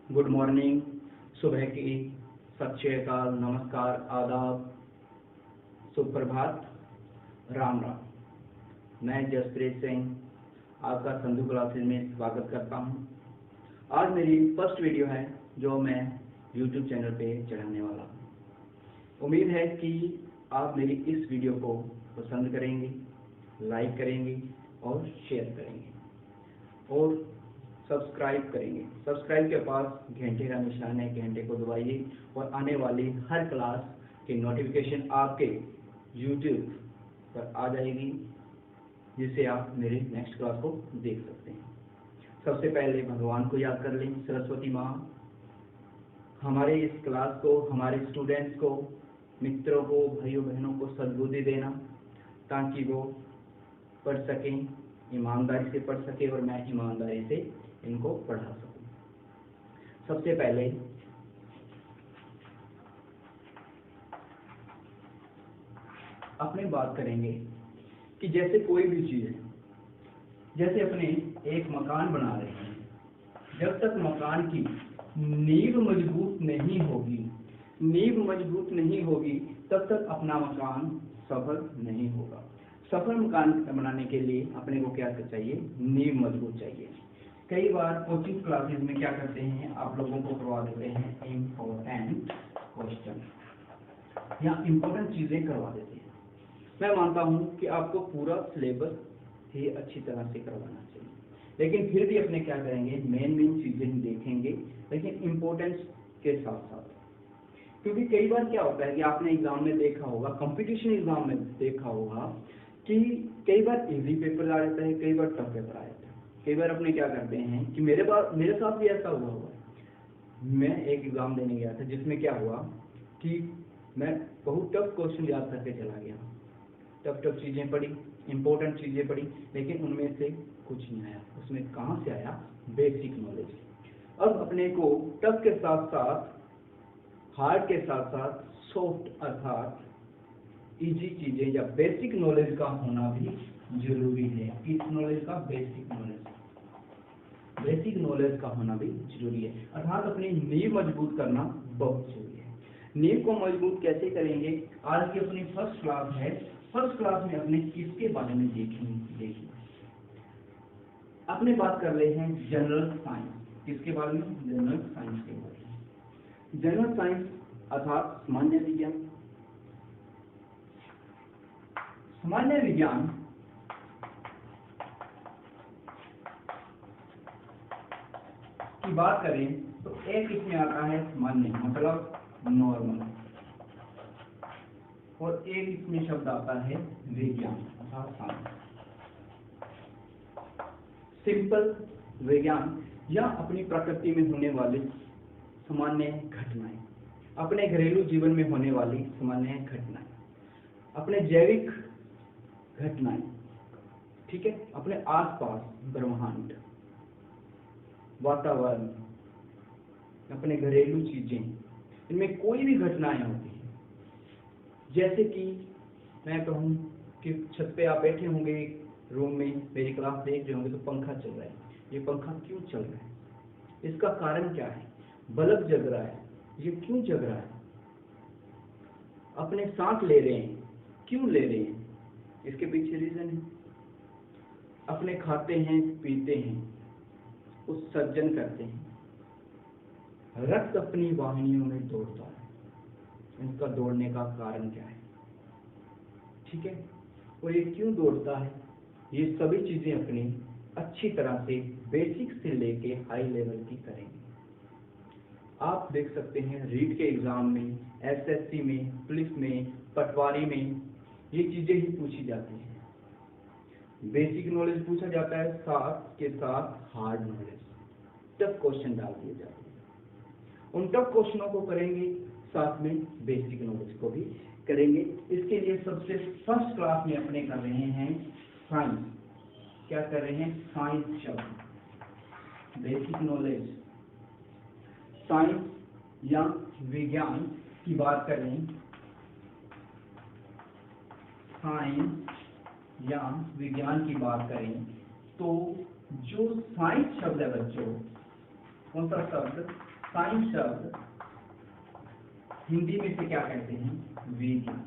Good morning, सुबह की सत श्री अकाल, नमस्कार, आदाब, सुप्रभात, राम राम। मैं जसप्रीत सिंह आपका संधू क्लासेज में स्वागत करता हूं। आज मेरी फर्स्ट वीडियो है जो मैं YouTube चैनल पे चढ़ाने वाला हूं। उम्मीद है कि आप मेरी इस वीडियो को पसंद करेंगे, लाइक करेंगे और शेयर करेंगे और सब्सक्राइब करेंगे। सब्सक्राइब के पास घंटे का निशान है, घंटे को दबाइए और आने वाली हर क्लास की नोटिफिकेशन आपके YouTube पर आ जाएगी, जिससे आप मेरे नेक्स्ट क्लास को देख सकते हैं। सबसे पहले भगवान को याद कर लें, सरस्वती माँ हमारे इस क्लास को, हमारे स्टूडेंट्स को, मित्रों को, भाइयों बहनों को सद्बुद्धि देना ताकि वो पढ़ सकें, ईमानदारी से पढ़ सके और मैं ईमानदारी से इनको पढ़ा सकूं। सबसे पहले अपने बात करेंगे कि जैसे कोई भी चीज है, जैसे अपने एक मकान बना रहे हैं, जब तक मकान की नींव मजबूत नहीं होगी तब तक अपना मकान सफल नहीं होगा। सफल मकान बनाने के लिए अपने को क्या चाहिए? नींव मजबूत चाहिए। कई बार कोचिंग क्लासेस में क्या करते हैं, आप लोगों को करवा देते हैं इम्पोर्टेंट क्वेश्चन या इम्पोर्टेंट चीजें करवा देते हैं। मैं मानता हूं कि आपको पूरा सिलेबस ही अच्छी तरह से करवाना चाहिए, लेकिन फिर भी अपने क्या करेंगे, मेन चीजें देखेंगे, लेकिन इम्पोर्टेंस के साथ साथ। क्योंकि कई बार क्या होता है कि आपने एग्जाम में देखा होगा, कंपटीशन एग्जाम में देखा होगा कि कई बार इजी पेपर आ जाता है, कई बार टफ पेपर आ जाता है। कई बार अपने क्या करते हैं कि मेरे साथ भी ऐसा हुआ है। मैं एक एग्जाम देने गया था जिसमें क्या हुआ कि मैं बहुत टफ क्वेश्चन याद करके चला गया, टफ चीजें पढ़ी, इंपॉर्टेंट चीजें पढ़ी, लेकिन उनमें से कुछ नहीं आया। उसमें कहां से आया? Basic knowledge. अब अपने को टफ के साथ साथ, हार्ड के साथ साथ सॉफ्ट अर्थात इजी चीजें या बेसिक नॉलेज का होना भी जरूरी है। किस नॉलेज का? बेसिक नॉलेज का होना भी जरूरी है, अर्थात अपनी नींव मजबूत करना बहुत जरूरी है। नींव को मजबूत कैसे करेंगे? आज की अपनी फर्स्ट क्लास है। फर्स्ट क्लास में अपने किसके बारे में देखेंगे? अपने बात कर रहे हैं जनरल साइंस। किसके बारे में? जनरल साइंस के बारे में। जनरल साइंस अर्थात सामान्य विज्ञान। सामान्य विज्ञान की बात करें तो एक इसमें आता है सामान्य, मतलब नॉर्मल, और एक इसमें शब्द आता है विज्ञान अर्थात साइंस। सिंपल विज्ञान या अपनी प्रकृति में होने वाली सामान्य घटनाएं, अपने घरेलू जीवन में होने वाली सामान्य घटनाएं, अपने जैविक घटनाएं, ठीक है, अपने आसपास ब्रह्मांड, वातावरण, अपने घरेलू चीजें, इनमें कोई भी घटनाएं होती हैं। जैसे कि मैं कहूं कि छत पे आप बैठे होंगे रूम में, मेरी क्लास देख रहे होंगे तो पंखा चल रहा है। ये पंखा क्यों चल रहा है? इसका कारण क्या है? बल्ब जग रहा है, ये क्यों जग रहा है? अपने सांस ले रहे हैं, क्यों ले रहे हैं? इसके पीछे रीजन है। अपने खाते हैं, पीते हैं, उत्सर्जन करते हैं, रक्त अपनी वाहिनियों में दौड़ता है, इसका दौड़ने का कारण क्या है? ठीक है, और ये क्यों दौड़ता है? ये सभी चीजें अपनी अच्छी तरह से बेसिक से लेके हाई लेवल की करेंगे। आप देख सकते हैं रीट के एग्जाम में, एसएससी में, पुलिस में, पटवारी में ये चीजें ही पूछी जाती हैं। बेसिक नॉलेज पूछा जाता है, साथ के साथ हार्ड नॉलेज, टफ क्वेश्चन डाल दिए जाते हैं। उन टफ क्वेश्चनों को करेंगे, साथ में बेसिक नॉलेज को भी करेंगे। इसके लिए सबसे फर्स्ट क्लास में अपने कर रहे हैं साइंस। क्या कर रहे हैं? साइंस शब्द, बेसिक नॉलेज, साइंस या विज्ञान की बात करें, साइंस या विज्ञान की बात करें तो जो साइंस शब्द है बच्चों, कौन सा शब्द? साइंस शब्द हिंदी में से क्या कहते हैं? विज्ञान।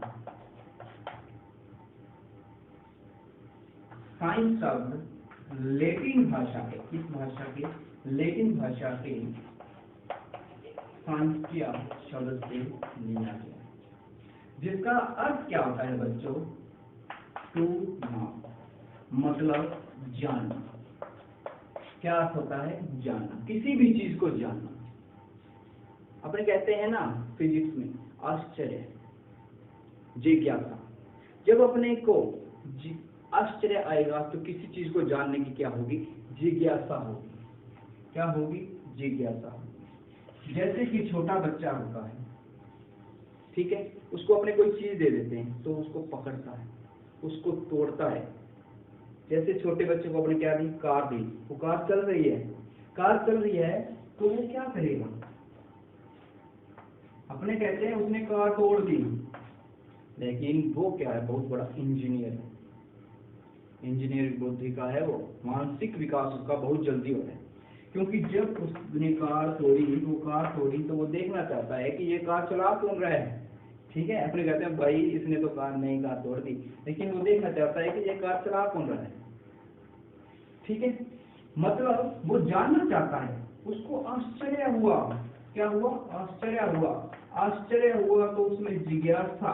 साइंस शब्द लैटिन भाषा के, किस भाषा के? लैटिन भाषा के साइंसिया शब्द से लिया गया, जिसका अर्थ क्या होता है बच्चों? टू नो, मतलब जानना। क्या अर्थ होता है? जानना, किसी भी चीज को जानना। अपने कहते हैं ना फिजिक्स में आश्चर्य, जिज्ञासा। जब अपने को आश्चर्य आएगा तो किसी चीज को जानने की क्या होगी? जिज्ञासा होगी। क्या होगी? जिज्ञासा होगी। जैसे कि छोटा बच्चा होता है, ठीक है, उसको अपने कोई चीज दे देते हैं तो उसको पकड़ता है, उसको तोड़ता है। जैसे छोटे बच्चे को अपने क्या दी? कार दी, वो कार चल रही है, कार चल रही है तो वो क्या करेगा? अपने कहते हैं उसने कार तोड़ दी, लेकिन वो क्या है? बहुत बड़ा इंजीनियर है, इंजीनियर बुद्धि का है वो, मानसिक विकास उसका बहुत जल्दी होता है। क्योंकि जब उसने कार तोड़ी तो वो देखना चाहता है कि ये कार चला कौन रहा है, ठीक है। अपने कहते हैं भाई इसने तो कार नहीं, कार तोड़ दी, लेकिन वो देखना चाहता है कि ये कार चला कौन रहा है, ठीक है। मतलब वो जानना चाहता है, उसको आश्चर्य हुआ। क्या हुआ? आश्चर्य हुआ। आश्चर्य हुआ तो उसमें जिज्ञासा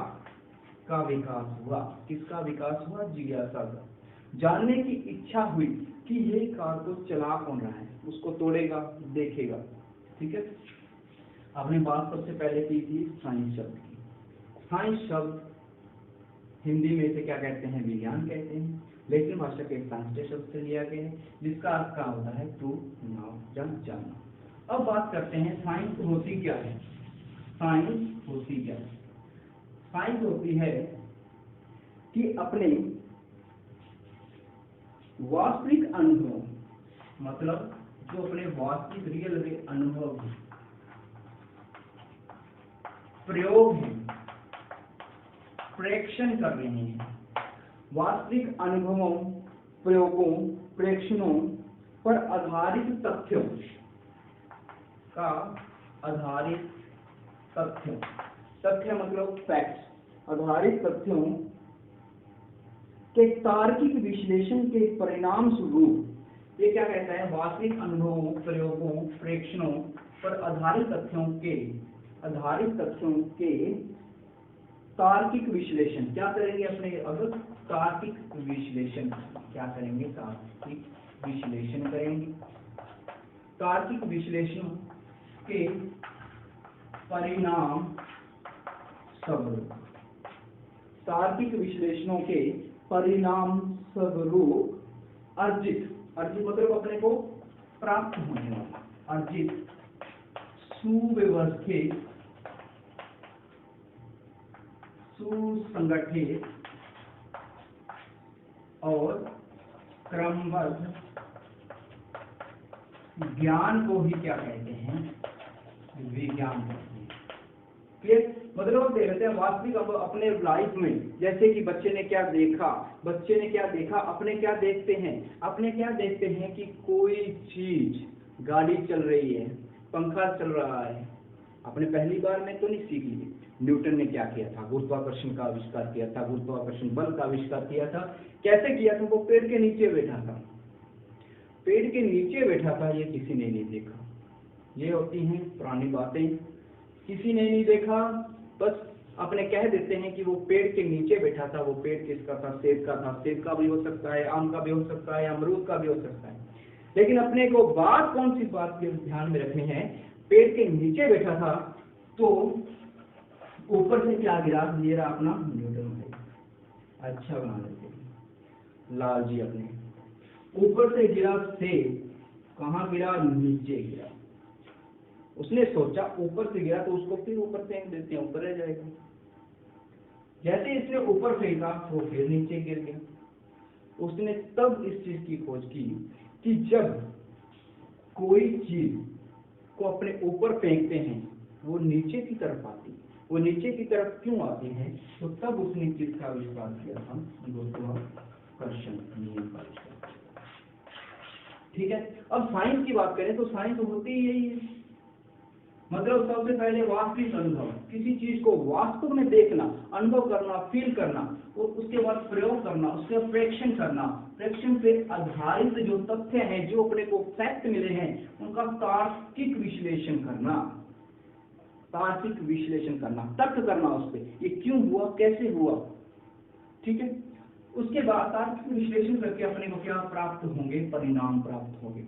का विकास हुआ। किसका विकास हुआ? जिज्ञासा का। जानने की इच्छा हुई कि ये कार को चला कौन रहा है, उसको तोड़ेगा, देखेगा, ठीक है। आपने बात सबसे पहले की थी साइंस शब्द की। साइंस शब्द हिंदी में से क्या कहते हैं? विज्ञान कहते हैं। लैटिन भाषा के साइंस शब्द से लिया गया है, जिसका अर्थ क्या होता है? टू नो, जानना। अब बात करते हैं साइंस होती क्या है? साइंस होती क्या है? साइंस होती है कि अपने वास्तविक अनुभव, मतलब जो अपने वास्तविक रियल अनुभव है, प्रयोग है, प्रेक्षण कर रहे हैं, वास्तविक अनुभवों, प्रयोगों, प्रेक्षणों पर आधारित तथ्यों का आधारित तथ्यों, तथ्य मतलब फैक्ट्स, आधारित तथ्यों के तार्किक विश्लेषण के परिणाम स्वरूप, ये क्या कहता है? वास्तविक अनुभवों, प्रयोगों, प्रेक्षणों पर आधारित तथ्यों के तार्किक विश्लेषण। क्या करेंगे अपने? अब तार्किक विश्लेषण क्या करेंगे? तार्किक विश्लेषण करेंगे। तार्किक विश्लेषण के परिणाम स्वरूप, तार्किक विश्लेषणों के परिणाम स्वरूप अर्जित मतलब अपने को प्राप्त होने वाला, अर्जित सुव्यवस्थित, सुसंगठित और क्रमबद्ध ज्ञान को ही क्या कहते हैं? विज्ञान कहते हैं। क्लियर? मतलब दे रहे थे वास्तविक अपने लाइफ में, जैसे कि बच्चे ने क्या देखा, अपने क्या देखते हैं कि कोई चीज, गाड़ी चल रही है, पंखा चल रहा है। अपने पहली बार में तो नहीं सीख लिए। न्यूटन ने क्या किया था? गुरुत्वाकर्षण का आविष्कार किया था, गुरुत्वाकर्षण बल का आविष्कार किया था। कैसे किया था? वो पेड़ के नीचे बैठा था, ये किसी ने नहीं देखा। ये होती हैं पुरानी बातें, किसी ने नहीं देखा, बस अपने कह देते हैं कि वो पेड़ के नीचे बैठा था। वो पेड़ किसका था? सेब का था। सेब का भी हो सकता है, आम का भी हो सकता है, अमरूद का भी हो सकता है। लेकिन अपने को बात कौन सी बात के ध्यान में रखनी है? पेड़ के नीचे बैठा था तो ऊपर से क्या गिरा? ये रहा अपना न्यूटन भाई, अच्छा बना लेते हैं लाल जी। अपने ऊपर से गिरा सेब, कहाँ गिरा? नीचे गिरा। उसने सोचा ऊपर से गिरा तो उसको फिर ऊपर फेंक देते हैं, ऊपर रह जाएगा। जैसे इसने ऊपर फेंका वो फिर नीचे गिर गया। उसने तब इस चीज की खोज की कि जब कोई चीज को अपने ऊपर फेंकते हैं वो नीचे की तरफ आती है। वो नीचे की तरफ क्यों आती है? तो तब उसने किसका आविष्कार किया था? गुरुत्वाकर्षण नियम का आविष्कार। ठीक है। अब साइंस की बात करें तो साइंस होती ही यही है। मतलब सबसे पहले वास्तविक अनुभव, किसी चीज को वास्तव में देखना, अनुभव करना, फील करना, और उसके बाद प्रयोग करना, उसका प्रेक्षण करना, प्रेक्षण पे आधारित जो तथ्य हैं, जो अपने को फैक्ट मिले हैं, उनका तार्किक विश्लेषण करना, तार्किक विश्लेषण करना, तर्क करना उस पे, ये क्यों हुआ, कैसे हुआ, ठीक है। उसके बाद तार्किक विश्लेषण करके अपने को क्या प्राप्त होंगे, परिणाम प्राप्त होंगे,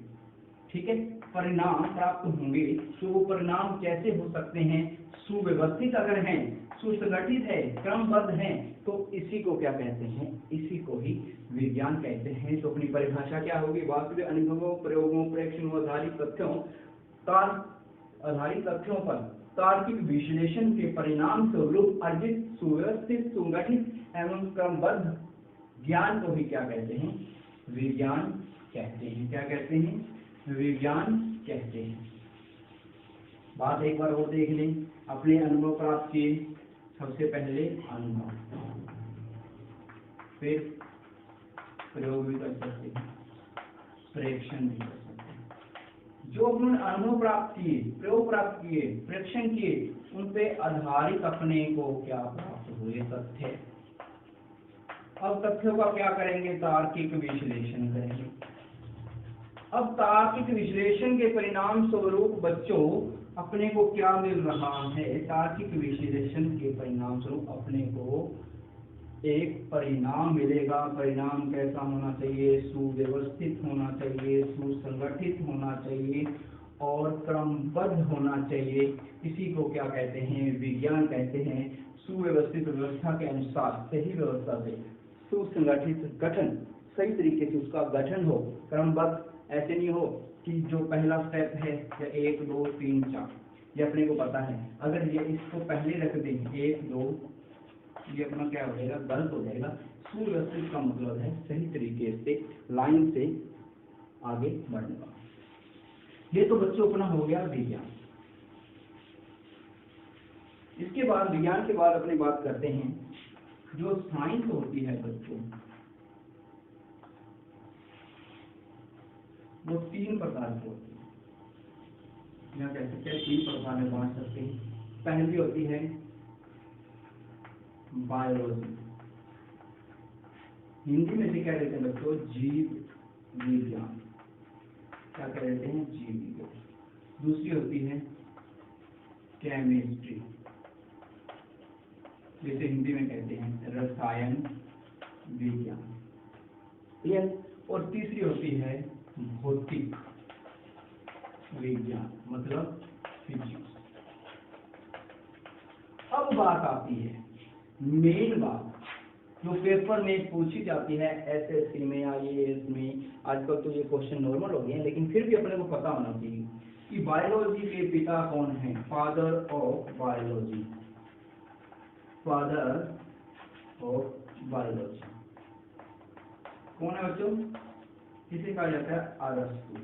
ठीक है। परिणाम प्राप्त होंगे, तो वो परिणाम कैसे हो सकते हैं, सुव्यवस्थित अगर हैं, सुसंगठित है, क्रमबद्ध हैं, तो इसी को क्या कहते हैं, इसी को ही विज्ञान कहते हैं। तो अपनी परिभाषा क्या होगी, वास्तविक अनुभवों, प्रयोगों, प्रेक्षणों आधारित तथ्यों, आधारित तथ्यों पर तार्किक विश्लेषण के परिणाम स्वरूप अर्जित सुव्यवस्थित, सुगठित एवं क्रमबद्ध ज्ञान को ही क्या कहते हैं, विज्ञान कहते हैं। क्या कहते हैं, विज्ञान कहते हैं। बात एक बार और देख लें, अपने अनुभव प्राप्त किए, सबसे पहले अनुभव, फिर प्रयोग भी कर सकते हैं, प्रेक्षण भी कर सकते हैं। जो उन्होंने अनुभव प्राप्त किए, प्रयोग प्राप्त किए, प्रेक्षण किए, उन पे आधारित अपने को क्या प्राप्त हुए, तथ्य। अब तथ्यों का क्या करेंगे, तार्किक विश्लेषण करेंगे। अब तार्किक विश्लेषण के परिणाम स्वरूप बच्चों अपने को क्या मिल रहा है, तार्किक विश्लेषण के परिणाम स्वरूप अपने को एक परिणाम मिलेगा। परिणाम कैसा होना चाहिए, सुव्यवस्थित होना चाहिए, सुसंगठित होना चाहिए और क्रमबद्ध होना चाहिए। इसी को क्या कहते हैं, विज्ञान कहते हैं। सुव्यवस्थित व्यवस्था के अनुसार, सही व्यवस्था से, सुसंगठित गठन, सही तरीके से उसका गठन हो, क्रमबद्ध, ऐसे नहीं हो कि जो पहला स्टेप है या 1 2 3 4 ये अपने को पता है, अगर ये इसको पहले रख दें 1 2, ये अपना क्या हो जाएगा, गलत हो जाएगा। सुव्यवस्थित का मतलब है सही तरीके से लाइन से आगे बढ़ने का। ये तो बच्चों अपना हो गया विज्ञान। इसके बाद विज्ञान के बाद अपनी बात करते हैं, जो साइंस होती है बच्चों, वो 3 प्रकार की होती है, या कह सकते हैं 3 प्रकार में बांट सकते हैं। पहली होती है बायोलॉजी, हिंदी में भी कह देते हैं बच्चों जीव विज्ञान, क्या कह देते हैं, जीव विज्ञान। दूसरी होती है केमिस्ट्री, जिसे हिंदी में कहते हैं रसायन विज्ञान, क्लियर। और तीसरी होती है भौतिक विज्ञान, मतलब फिजिक्स। अब बात आती है मेन बात, जो पेपर में पूछी जाती है एसएससी में, आईएएस में। आजकल तो ये क्वेश्चन नॉर्मल हो गए हैं, लेकिन फिर भी अपने को पता होना चाहिए कि बायोलॉजी के पिता कौन है, father of biology, father of biology कौन है बच्चों, किसे कहा जाता है, अरस्तु।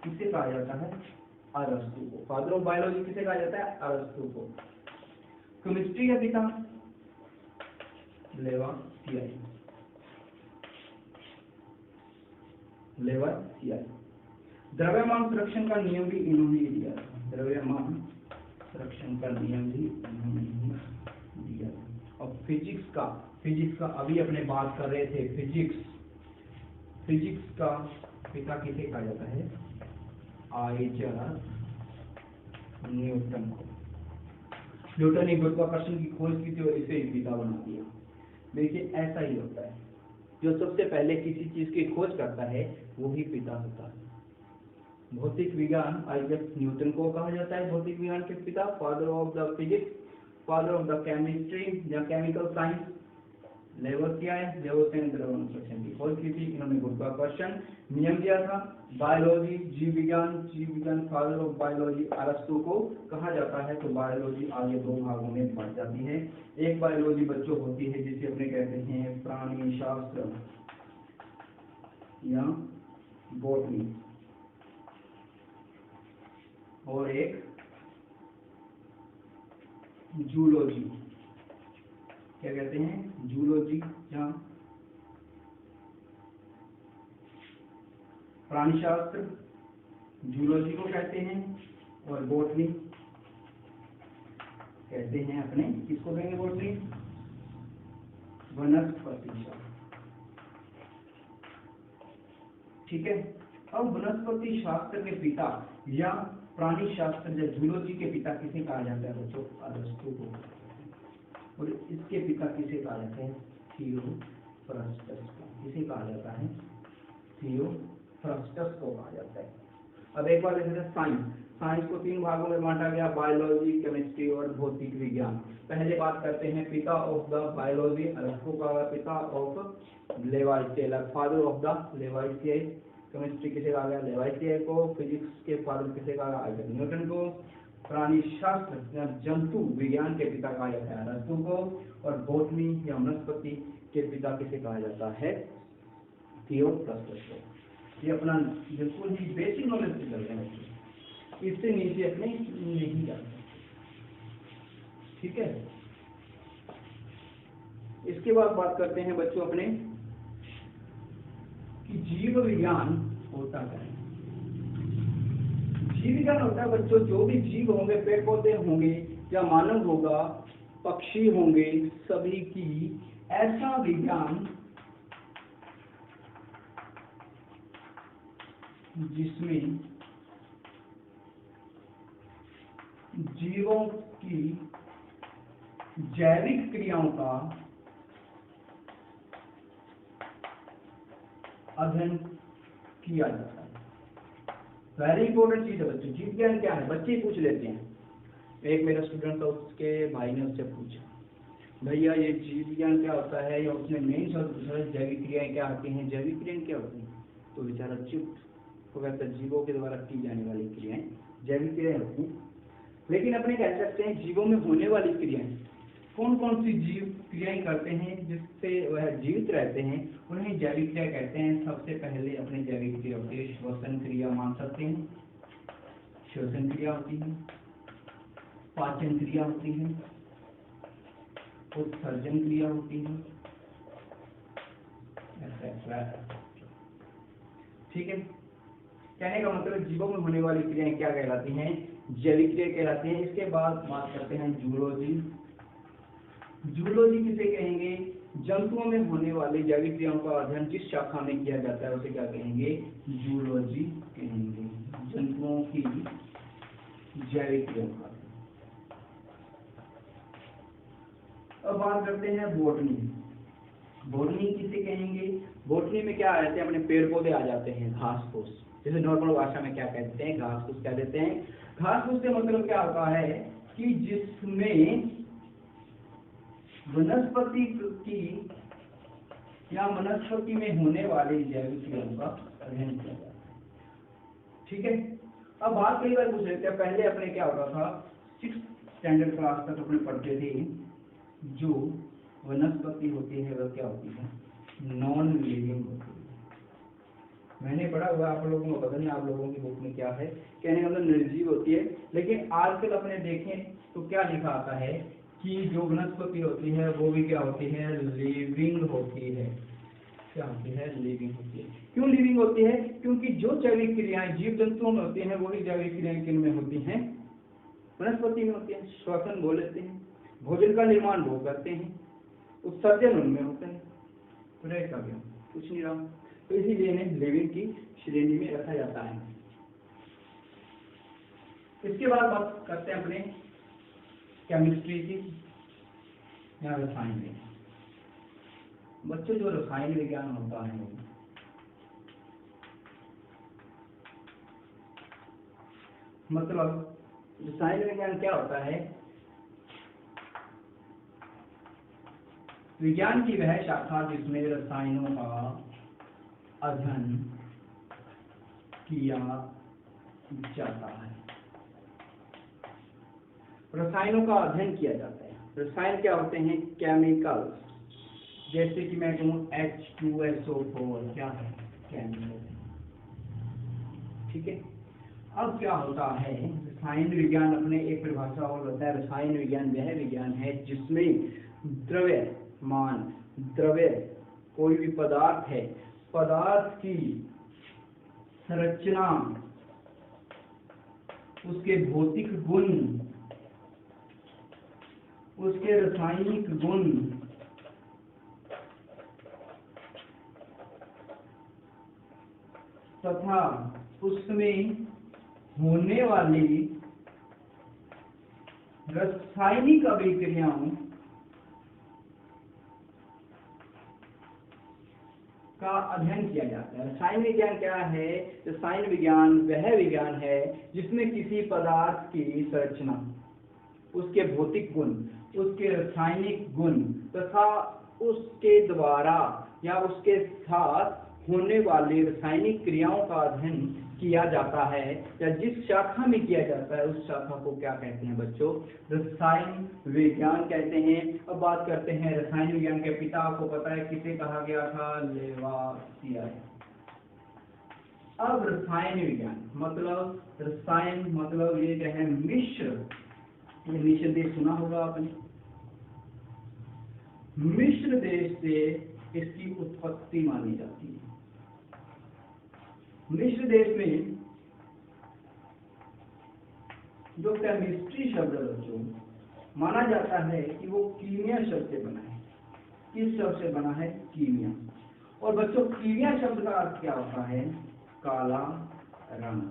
किसे कहा जाता है, अरस्तु को। फादर ऑफ बायोलॉजी किसे कहा जाता है, अरस्तु को। केमिस्ट्री का पिता लेवासियाई, लेवासियाई। द्रव्यमान संरक्षण का नियम भी इन्होंने दिया था, द्रव्यमान संरक्षण का नियम भी इन्होंने दिया था। और फिजिक्स का अभी अपने बात कर रहे थे, फिजिक्स का पिता किसे कहा जाता है, आइजैक न्यूटन को। न्यूटन ने गुरुत्वाकर्षण की खोज की थी और इसे ही पिता बना दिया। देखिए ऐसा ही होता है, जो सबसे पहले किसी चीज की खोज करता है वो ही पिता होता है। भौतिक विज्ञान आइजैक न्यूटन को कहा जाता है भौतिक विज्ञान के पिता, father of the physics, father of the chemistry या केमिकल साइंस। लेवोसियाई ने द्रव्यमान संरक्षण की खोज की थी, इन्होंने गुरुत्वाकर्षण नियम दिया था। बायोलॉजी जीव विज्ञान फादर ऑफ बायोलॉजी अरस्तु को कहा जाता है। तो बायोलॉजी आगे 2 भागों में बढ़ जाती है। एक बायोलॉजी बच्चों होती है जिसे अपने कहते हैं प्राणी शास्त्र या बॉटनी, और एक जूलॉजी, क्या कहते हैं, जूलॉजी या प्राणीशास्त्र, जूलॉजी को कहते हैं, और बॉटनी कहते हैं अपने, किसको कहेंगे बॉटनी? वनस्पति शास्त्र। ठीक है। अब वनस्पति शास्त्र के पिता या प्राणी शास्त्र या जूलॉजी के पिता किसे कहा जाता है बच्चों? अरस्तु को। और इसके पिता किसे कहा जाता है? थियोफ्रास्टस को। किसे कहा जाता है? थियोफ्रास्टस को कहा जाता है। अब एक बार देखते हैं साइंस। साइंस को 3 भागों में बांटा गया, बायोलॉजी, केमिस्ट्री और भौतिक विज्ञान। पहले बात करते हैं पिता ऑफ द बायोलॉजी, अरस्तु का पिता of Lavoisier, father of the Lavoisier. Chemistry किसे कहा गया? लेवाइसियर को। फिजिक्स के फादर किसे कहा गया? आइजैक न्यूटन को। प्राणी शास्त्र या जंतु विज्ञान के पिता कहा जाता है अरस्तु को। और बॉटनी या वनस्पति के पिता किसे कहा जाता है? थियोफ्रास्टस को। ये अपना बिल्कुल ही बेसिक नॉलेज से चल रहे हैं, इससे नीचे अपने नहीं जाते। ठीक है। इसके बाद बात करते हैं बच्चों अपने कि जीव विज्ञान होता क्या है। जीव विज्ञान होता है बच्चों, जो भी जीव होंगे, पेड़ पौधे होंगे या मानव होगा, पक्षी होंगे, सभी की ऐसा विज्ञान जिसमें जीवों की जैविक क्रियाओं का अध्ययन किया जाता है। वेरी इंपॉर्टेंट चीज है बच्चों। जीव विज्ञान क्या है? बच्चे ही पूछ लेते हैं। एक मेरा स्टूडेंट था, उसके भाई ने उससे पूछा, भैया ये जीव विज्ञान क्या होता है? या उसने मेन शब्द पूछा जैविक क्रियाएं क्या होती हैं, जैविक क्रियाएं क्या होती हैं? तो बेचारा चुप हो गया। जीवों के द्वारा की जाने वाली क्रियाएं जैविक क्रियाएं होती हैं। लेकिन अपने कह सकते हैं जीवों में होने वाली क्रियाएं, कौन कौन सी जीव क्रियाएं करते हैं जिससे वह जीवित रहते हैं, उन्हें जैविक क्रिया कहते हैं। सबसे पहले अपने जैविक क्रिया होती है श्वसन क्रिया, मान सकते हैं। श्वसन क्रिया होती है, पाचन क्रिया होती है, उत्सर्जन क्रिया होती है। ठीक है। कहने का मतलब जीवों में होने वाली क्रियाएं क्या कहलाती हैं? जैविक क्रिया कहलाती हैं। इसके बाद बात करते हैं जूलॉजी। जूलॉजी किसे कहेंगे? जंतुओं में होने वाली जैविक क्रियाओं का अध्ययन जिस शाखा में किया जाता है उसे क्या कहेंगे? जूलॉजी कहेंगे। जंतुओं की जैविक क्रियाओं का। अब बात करते हैं बॉटनी। बॉटनी किसे कहेंगे? बॉटनी में क्या आ जाते हैं? अपने पेड़ पौधे आ जाते हैं, घास फूस। जैसे नॉर्मल भाषा में क्या कहते हैं? घास फूस कह देते हैं। घास फूस से मतलब क्या होता है कि जिसमें वनस्पति की या वनस्पति में होने वाली जैविक क्रियाओं का अध्ययन किया जाता है। ठीक है। अब बात कई बार पूछ लेते हैं, पहले अपने क्या होता था, 6th स्टैंडर्ड क्लास तक अपने पढ़ते थे, जो वनस्पति होती है वह क्या होती है? नॉन लिविंग होती है। मैंने पढ़ा हुआ, आप लोगों को पता नहीं आप लोगों की बुक में क्या है, कहने का मतलब निर्जीव होती है। लेकिन आजकल अपने देखें तो क्या लिखा आता है कि जो वनस्पति होती है वो भी क्या होती है? लिविंग होती है। क्या होती है? लिविंग होती है। क्यों लिविंग होती है? क्योंकि जो जैविक क्रियाएं जीव जंतुओं में होती हैं वही जैविक क्रियाएं किन में होती हैं? वनस्पति में होती है। श्वसन वो लेते हैं, भोजन का निर्माण वो करते हैं, उत्सर्जन उनमें होता है। तो रहेगा क्या? कुछ नहीं रहा। तो इसीलिए इन्हें लिविंग की श्रेणी में रखा जाता है। इसके बाद बात करते हैं अपने केमिस्ट्री की या रसायन विज्ञान। बच्चों जो रसायन विज्ञान होता है मतलब रसायन विज्ञान क्या होता है? विज्ञान की वह शाखा जिसमें रसायनों का अध्ययन किया जाता है। रसायनों का अध्ययन किया जाता है। रसायन क्या होते हैं? केमिकल। जैसे कि मैं कहूँ H2SO4 क्या है? केमिकल। ठीक है। अब क्या होता है? रसायन विज्ञान अपने एक परिभाषा और होता है। रसायन विज्ञान वह विज्ञान है जिसमें द्रव्य कोई भी पदार्थ है, पदार्थ की संरचना, उसके भौतिक गुण उसके रासायनिक गुण तथा उसमें होने वाली रासायनिक अभिक्रियाओं का अध्ययन किया जाता है। रसायन विज्ञान क्या है? रसायन विज्ञान वह विज्ञान है जिसमें किसी पदार्थ की संरचना, उसके भौतिक गुण, उसके रासायनिक गुण तथा उसके द्वारा या उसके साथ होने वाली रासायनिक क्रियाओं का अध्ययन किया जाता है, या जिस शाखा में किया जाता है उस शाखा को क्या कहते हैं बच्चों? रसायन विज्ञान कहते हैं। अब बात करते हैं रसायन विज्ञान के पिता। आपको पता है किसे कहा गया था? लेवासियर। अब रसायन विज्ञान मतलब, रसायन मतलब ये जो है मिश्र, ये मिश्र देश सुना होगा आपने। मिश्र देश से इसकी उत्पत्ति मानी जाती है। मिश्र देश में जो केमिस्ट्री शब्द है बच्चों, माना जाता है कि वो कीमिया शब्द से बना है। किस शब्द से बना है? कीमिया। और बच्चों कीमिया शब्द का अर्थ क्या होता है? काला रंग।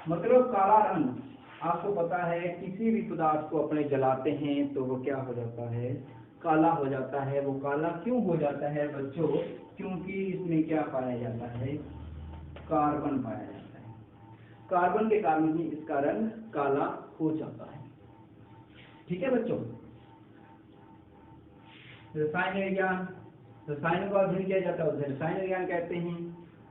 मतलब काला रंग, आपको पता है किसी भी पदार्थ को अपने जलाते हैं तो वो क्या हो जाता है? काला हो जाता है। वो काला क्यों हो जाता है बच्चों? क्योंकि इसमें क्या पाया जाता है? कार्बन पाया जाता है। कार्बन के कारण ही इसका रंग काला हो जाता है। ठीक है बच्चों। रसायन विज्ञान, रसायन का अध्ययन किया जाता है उसे रसायन विज्ञान कहते हैं।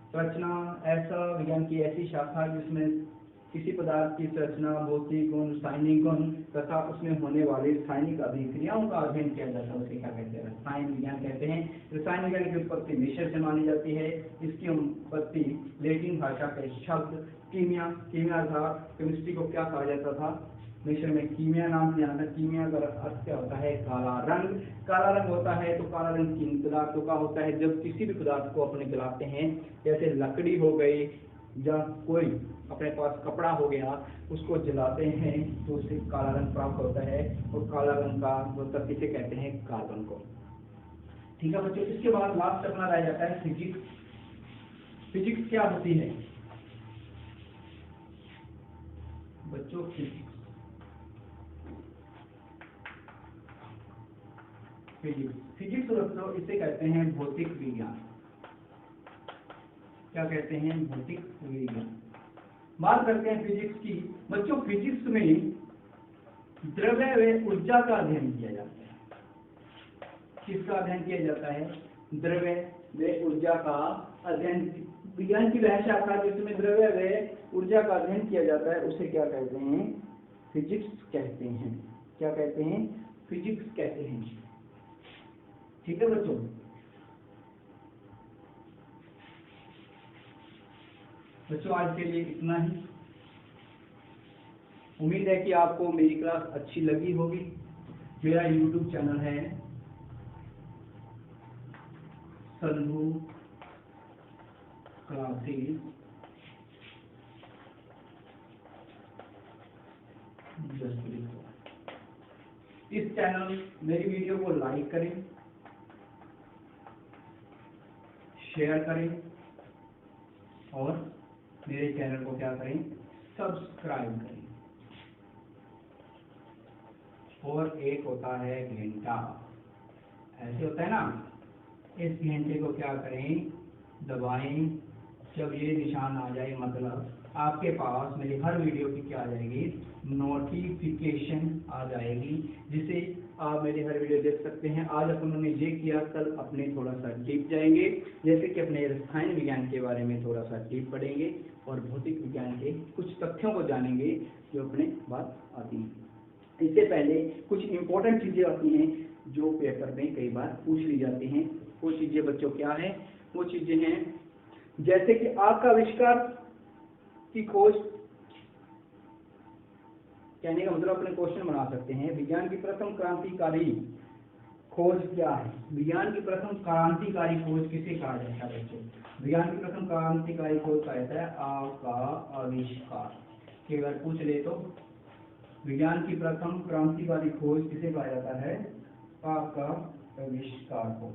संरचना, ऐसा विज्ञान की ऐसी शाखा जिसमें किसी पदार्थ की संरचना, भौतिक गुण, रासायनिक गुण तथा उसमें होने वाली रासायनिक अभिक्रियाओं का अध्ययन किया जाता है, उसे क्या कहते हैं? रसायन विज्ञान कहते हैं। रसायन विज्ञान की उत्पत्ति मिश्र से मानी जाती है। इसकी उत्पत्ति लैटिन भाषा के शब्द कीमिया, कीमिया था, केमिस्ट्री को क्या कहा जाता था? मिश्र में कीमिया नाम से जाना था। कीमिया का अर्थ क्या होता है? काला रंग। काला रंग होता है तो काला रंग किन पदार्थों का होता है? जब किसी भी पदार्थ को अपने जलाते हैं, जैसे लकड़ी हो गई या कोई अपने पास कपड़ा हो गया, उसको जलाते हैं तो उससे काला रंग प्राप्त होता है। और काला रंग का मतलब किसे कहते हैं? कार्बन को। ठीक है बच्चों। इसके बाद लास्ट अपना रह जाता है फिजिक्स। फिजिक्स क्या होती है बच्चों? फिजिक्स बच्चों इसे कहते हैं भौतिक विज्ञान। क्या कहते हैं? भौतिक विज्ञान। बात करते हैं फिजिक्स की। बच्चों फिजिक्स में द्रव्य व ऊर्जा का अध्ययन किया जाता है। किसका अध्ययन किया जाता है? द्रव्य व ऊर्जा का अध्ययन। विज्ञान की वह शाखा जिसमें द्रव्य व ऊर्जा का अध्ययन किया जाता है उसे क्या कहते हैं? फिजिक्स कहते हैं। क्या कहते हैं? फिजिक्स कहते हैं। ठीक है बच्चों। बच्चों आज के लिए इतना ही। उम्मीद है कि आपको मेरी क्लास अच्छी लगी होगी। मेरा YouTube चैनल है संधू क्लासेस। इस चैनल मेरी वीडियो को लाइक करें, शेयर करें और मेरे चैनल को क्या करें? सब्सक्राइब करें। और एक होता है घंटा, ऐसे होता है ना, इस घंटे को क्या करें? दबाएं। जब ये निशान आ जाए मतलब आपके पास मेरी हर वीडियो की क्या आ जाएगी? नोटिफिकेशन आ जाएगी, जिसे आप मेरी हर वीडियो देख सकते हैं। आज अपन ने ये किया, कल अपने थोड़ा सा डीप जाएंगे, जैसे कि अपने रसायन विज्ञान के बारे में थोड़ा सा डीप पढ़ेंगे और भौतिक विज्ञान के कुछ तथ्यों को जानेंगे जो अपने बात आती हैं। इससे पहले कुछ इम्पोर्टेंट चीजें आती हैं जो पेपर में कई बार पूछ ली जाती हैं। वो चीजें बच्चों क्या है? वो चीजें हैं जैसे कि आग का आविष्कार की खोज। कहने का मतलब अपने क्वेश्चन बना सकते हैं, विज्ञान की प्रथम क्रांतिकारी खोज क्या है? विज्ञान की प्रथम क्रांतिकारी खोज किसे कहा जाता है बच्चों? विज्ञान की प्रथम क्रांतिकारी खोज कहा जाता है आग का आविष्कार। कई बार पूछ ले तो विज्ञान की प्रथम क्रांतिकारी खोज किसे कहा जाता है? पाक का आविष्कार को।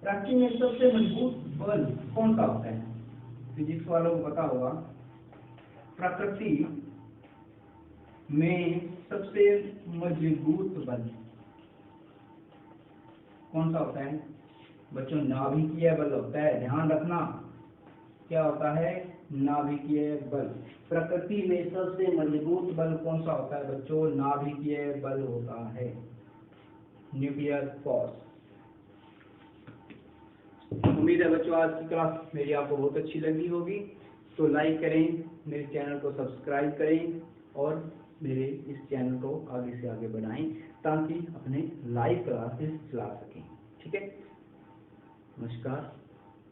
प्रकृति में सबसे मजबूत बल कौन सा होता है? फिजिक्स वालों को पता होगा। प्रकृति में सबसे मजबूत बल कौन सा होता है? बच्चों, नाभिकीय बल होता है, ध्यान रखना। क्या होता है? नाभिकीय बल। प्रकृति में सबसे मजबूत बल कौन सा होता है बच्चों? नाभिकीय बल होता है, न्यूक्लियर फोर्स। उम्मीद है बच्चों आज की क्लास मेरी आपको बहुत अच्छी लगी होगी। तो लाइक करें, मेरे चैनल को सब्सक्राइब करें और मेरे इस चैनल को आगे से आगे बढ़ाएं ताकि अपने लाइव क्लासेस चला सकें। ठीक है, नमस्कार।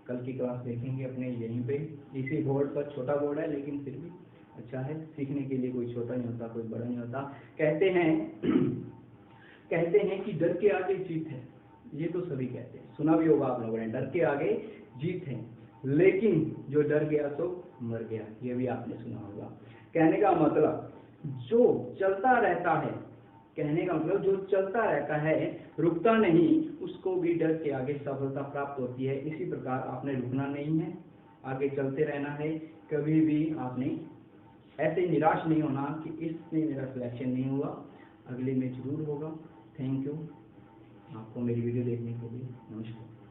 कल की क्लास देखेंगे अपने यहीं पे, इसी बोर्ड पर। छोटा बोर्ड है लेकिन फिर भी अच्छा है, सीखने के लिए कोई छोटा नहीं होता, कोई बड़ा नहीं होता। कहते हैं कि डर के आगे जीत है, ये तो सभी कहते हैं, सुना भी होगा आप लोगों ने, डर के आगे जीत है। लेकिन जो डर गया तो मर गया, ये भी आपने सुना होगा। कहने का मतलब जो चलता रहता है, कहने का मतलब जो चलता रहता है, रुकता नहीं, उसको भी डर के आगे सफलता प्राप्त होती है। इसी प्रकार आपने रुकना नहीं है, आगे चलते रहना है। कभी भी आपने ऐसे निराश नहीं होना कि इसमें मेरा सिलेक्शन नहीं हुआ, अगले में जरूर होगा। थैंक यू आपको मेरी वीडियो देखने के लिए। नमस्कार।